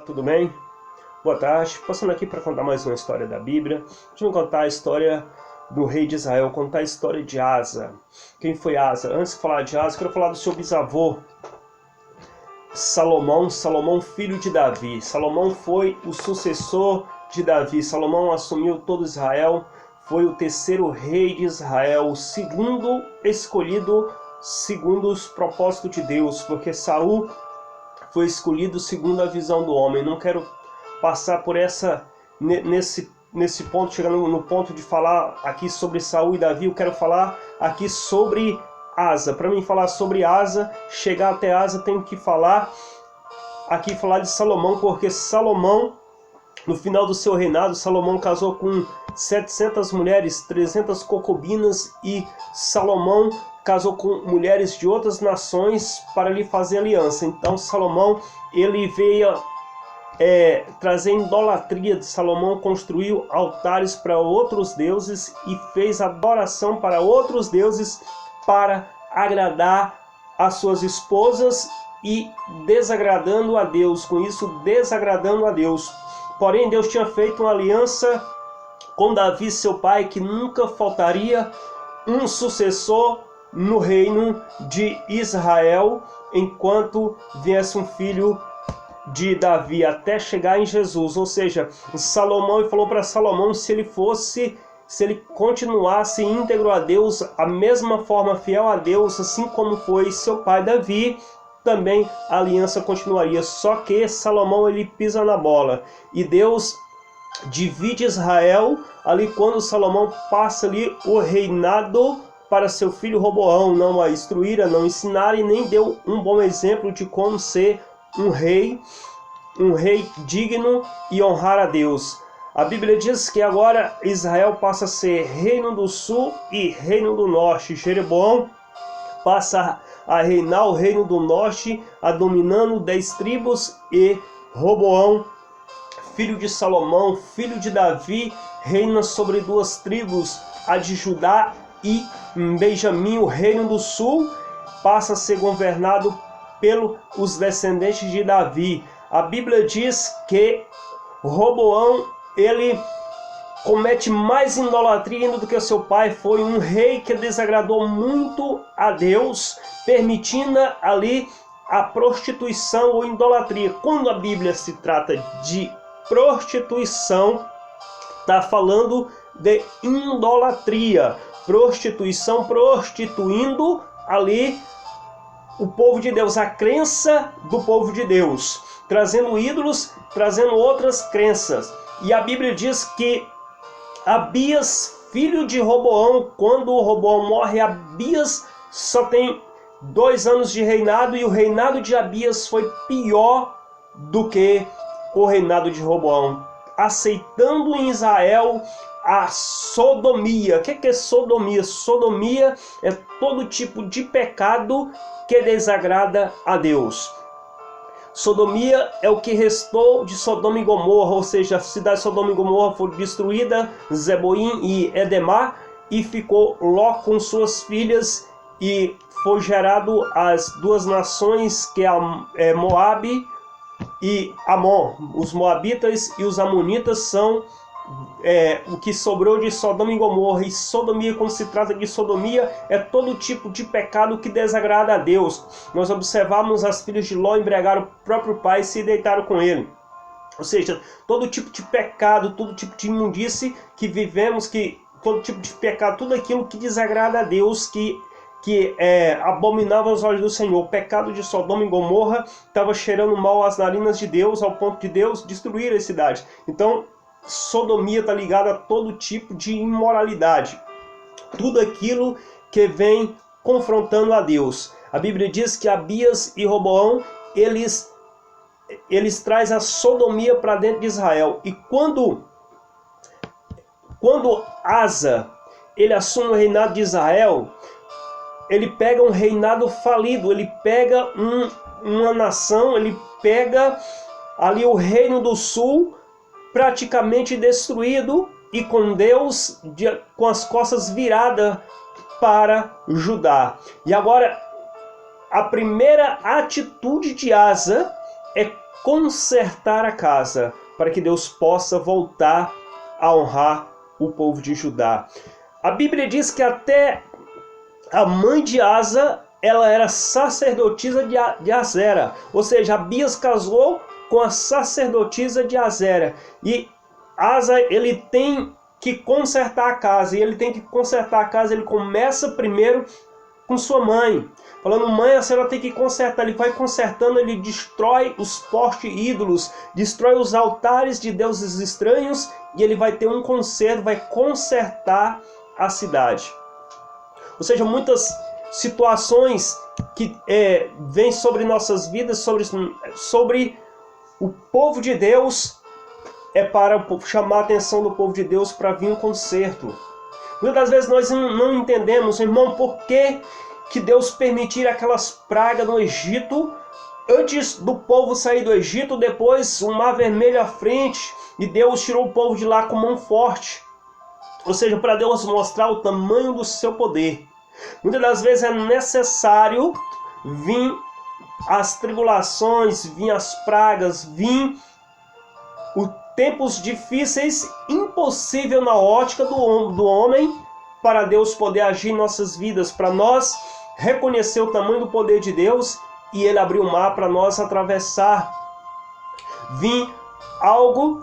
Tudo bem? Boa tarde. Passando aqui para contar mais uma história da Bíblia. Deixa eu contar a história do rei de Israel, contar a história de Asa. Quem foi Asa? Antes de falar de Asa, quero falar do seu bisavô, Salomão. Salomão, filho de Davi. Salomão foi o sucessor de Davi. Salomão assumiu todo Israel, foi o terceiro rei de Israel, o segundo escolhido segundo os propósitos de Deus, porque Saul foi escolhido segundo a visão do homem. Não quero passar por nesse ponto, chegando no ponto de falar aqui sobre Saul e Davi. Eu quero falar aqui sobre Asa. Para mim falar sobre Asa, chegar até Asa, tenho que falar de Salomão, porque Salomão, no final do seu reinado, Salomão casou com 700 mulheres, 300 concubinas, e Salomão casou com mulheres de outras nações para lhe fazer aliança. Então Salomão, ele veio trazer idolatria. Salomão construiu altares para outros deuses e fez adoração para outros deuses para agradar as suas esposas e desagradando a Deus, com isso desagradando a Deus. Porém, Deus tinha feito uma aliança com Davi, seu pai, que nunca faltaria um sucessor no reino de Israel, enquanto viesse um filho de Davi, até chegar em Jesus. Ou seja, Salomão falou para Salomão, se ele continuasse íntegro a Deus, a mesma forma fiel a Deus, assim como foi seu pai Davi, também a aliança continuaria. Só que Salomão, ele pisa na bola, e Deus divide Israel ali quando Salomão passa ali o reinado para seu filho Roboão. Não a instruíra, não ensinaram, e nem deu um bom exemplo de como ser um rei digno e honrar a Deus. A Bíblia diz que agora Israel passa a ser reino do sul e reino do norte. Jeroboão passa a reinar o reino do norte, dominando 10 tribos, e Roboão, filho de Salomão, filho de Davi, reina sobre 2 tribos, a de Judá e Benjamim. O reino do sul passa a ser governado pelos descendentes de Davi. A Bíblia diz que Roboão, ele comete mais idolatria ainda do que seu pai. Foi um rei que desagradou muito a Deus, permitindo ali a prostituição ou idolatria. Quando a Bíblia se trata de prostituição, está falando de idolatria. Prostituição, prostituindo ali o povo de Deus, a crença do povo de Deus, trazendo ídolos, trazendo outras crenças. E a Bíblia diz que Abias, filho de Roboão, quando Roboão morre, Abias só tem 2 anos de reinado, e o reinado de Abias foi pior do que o reinado de Roboão, aceitando em Israel a sodomia. O que é sodomia? Sodomia é todo tipo de pecado que desagrada a Deus. Sodomia é o que restou de Sodoma e Gomorra, ou seja, a cidade de Sodoma e Gomorra foi destruída, Zeboim e Edemar, e ficou Ló com suas filhas, e foi gerado as 2 nações, que é Moabe e Amon. Os moabitas e os amonitas são o que sobrou de Sodoma e Gomorra. E sodomia, quando se trata de sodomia, é todo tipo de pecado que desagrada a Deus. Nós observamos as filhas de Ló embriagaram o próprio pai e se deitaram com ele. Ou seja, todo tipo de pecado, todo tipo de imundície que vivemos, todo tipo de pecado, tudo aquilo que desagrada a Deus, que é abominável aos olhos do Senhor. O pecado de Sodoma e Gomorra estava cheirando mal às narinas de Deus, ao ponto de Deus destruir a cidade. Então, sodomia está ligada a todo tipo de imoralidade, tudo aquilo que vem confrontando a Deus. A Bíblia diz que Abias e Roboão, eles trazem a sodomia para dentro de Israel. E quando Asa, ele assume o reinado de Israel, ele pega um reinado falido, ele pega uma nação, ele pega ali o reino do sul, praticamente destruído, e com Deus com as costas viradas para Judá. E agora, a primeira atitude de Asa é consertar a casa, para que Deus possa voltar a honrar o povo de Judá. A Bíblia diz que até a mãe de Asa, ela era sacerdotisa de Azera, ou seja, Abias casou com a sacerdotisa de Azera, e Asa, ele tem que consertar a casa, e ele tem que consertar a casa, ele começa primeiro com sua mãe, falando: mãe, a senhora tem que consertar. Ele vai consertando, ele destrói os postes ídolos, destrói os altares de deuses estranhos, e ele vai ter um conserto, vai consertar a cidade. Ou seja, muitas situações que vêm sobre nossas vidas, sobre o povo de Deus, é para chamar a atenção do povo de Deus para vir um conserto. Muitas vezes nós não entendemos, irmão, por que Deus permitir aquelas pragas no Egito, antes do povo sair do Egito, depois o Mar Vermelho à frente, e Deus tirou o povo de lá com mão forte. Ou seja, para Deus mostrar o tamanho do seu poder. Muitas das vezes é necessário vir as tribulações, vir as pragas, vir os tempos difíceis, impossível na ótica do homem, para Deus poder agir em nossas vidas, para nós reconhecer o tamanho do poder de Deus e Ele abrir o mar para nós atravessar. Vir algo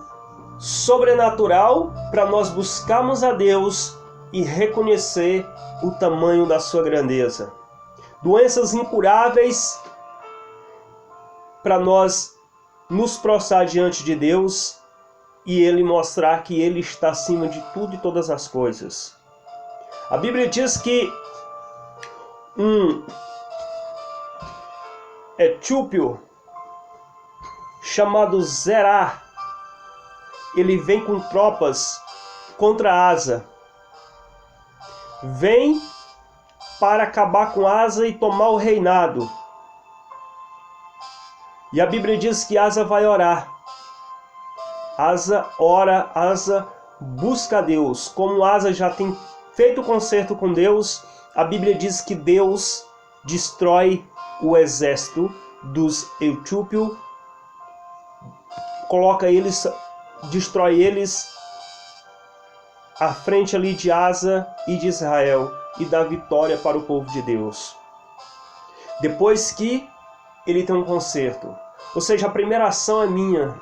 sobrenatural para nós buscarmos a Deus e reconhecer o tamanho da sua grandeza. Doenças incuráveis para nós nos prostrar diante de Deus e Ele mostrar que Ele está acima de tudo e todas as coisas. A Bíblia diz que um etíope chamado Zerá, ele vem com tropas contra Asa. Vem para acabar com Asa e tomar o reinado. E a Bíblia diz que Asa vai orar. Asa ora, Asa busca a Deus. Como Asa já tem feito concerto com Deus, a Bíblia diz que Deus destrói o exército dos etíopes, coloca eles, destrói eles à frente ali de Asa e de Israel, e dá vitória para o povo de Deus. Depois que ele tem um conserto, ou seja, a primeira ação é minha,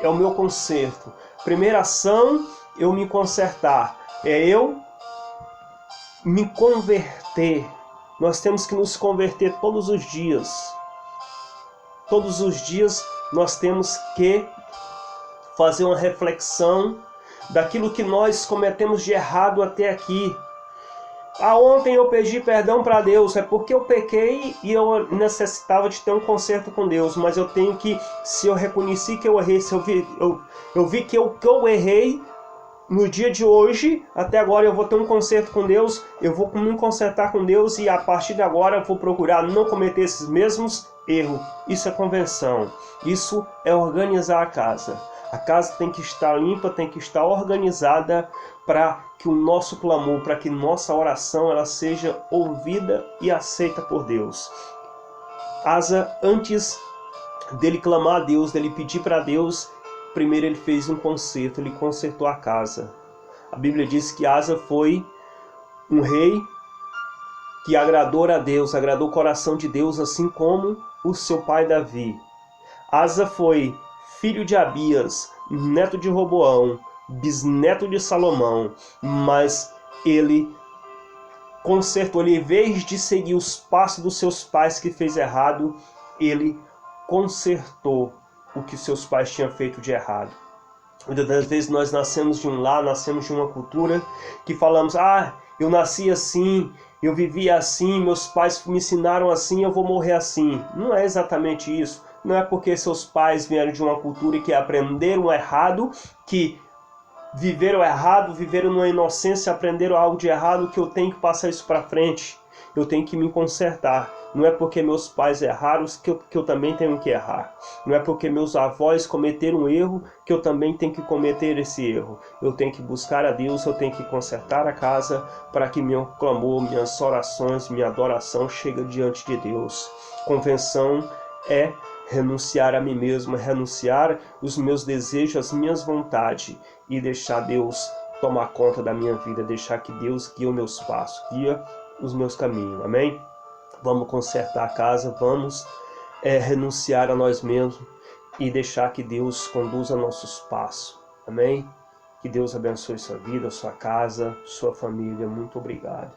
é o meu conserto. Primeira ação, eu me consertar, é eu me converter. Nós temos que nos converter todos os dias. Todos os dias nós temos que fazer uma reflexão daquilo que nós cometemos de errado até aqui. Ontem eu pedi perdão para Deus, é porque eu pequei e eu necessitava de ter um conserto com Deus, mas eu tenho que, se eu reconheci que eu errei, se eu vi que eu errei, no dia de hoje, até agora eu vou ter um conserto com Deus, eu vou me consertar com Deus e a partir de agora eu vou procurar não cometer esses mesmos erros. Isso é convenção, isso é organizar a casa. A casa tem que estar limpa, tem que estar organizada para que o nosso clamor, para que nossa oração ela seja ouvida e aceita por Deus. Asa, antes dele clamar a Deus, dele pedir para Deus, primeiro ele fez um conserto, ele consertou a casa. A Bíblia diz que Asa foi um rei que agradou a Deus, agradou o coração de Deus, assim como o seu pai Davi. Asa foi filho de Abias, neto de Roboão, bisneto de Salomão, mas ele consertou, ele, em vez de seguir os passos dos seus pais que fez errado, ele consertou o que seus pais tinham feito de errado. Muitas das vezes nós nascemos de um lar, nascemos de uma cultura que falamos: eu nasci assim, eu vivi assim, meus pais me ensinaram assim, eu vou morrer assim. Não é exatamente isso. Não é porque seus pais vieram de uma cultura que aprenderam errado, que viveram errado, viveram numa inocência, aprenderam algo de errado, que eu tenho que passar isso para frente. Eu tenho que me consertar. Não é porque meus pais erraram que eu também tenho que errar. Não é porque meus avós cometeram um erro que eu também tenho que cometer esse erro. Eu tenho que buscar a Deus, eu tenho que consertar a casa para que meu clamor, minhas orações, minha adoração chegue diante de Deus. Convenção é renunciar a mim mesmo, renunciar os meus desejos, as minhas vontades e deixar Deus tomar conta da minha vida, deixar que Deus guie os meus passos, guia os meus caminhos, amém? Vamos consertar a casa, vamos renunciar a nós mesmos e deixar que Deus conduza nossos passos, amém? Que Deus abençoe sua vida, sua casa, sua família. Muito obrigado.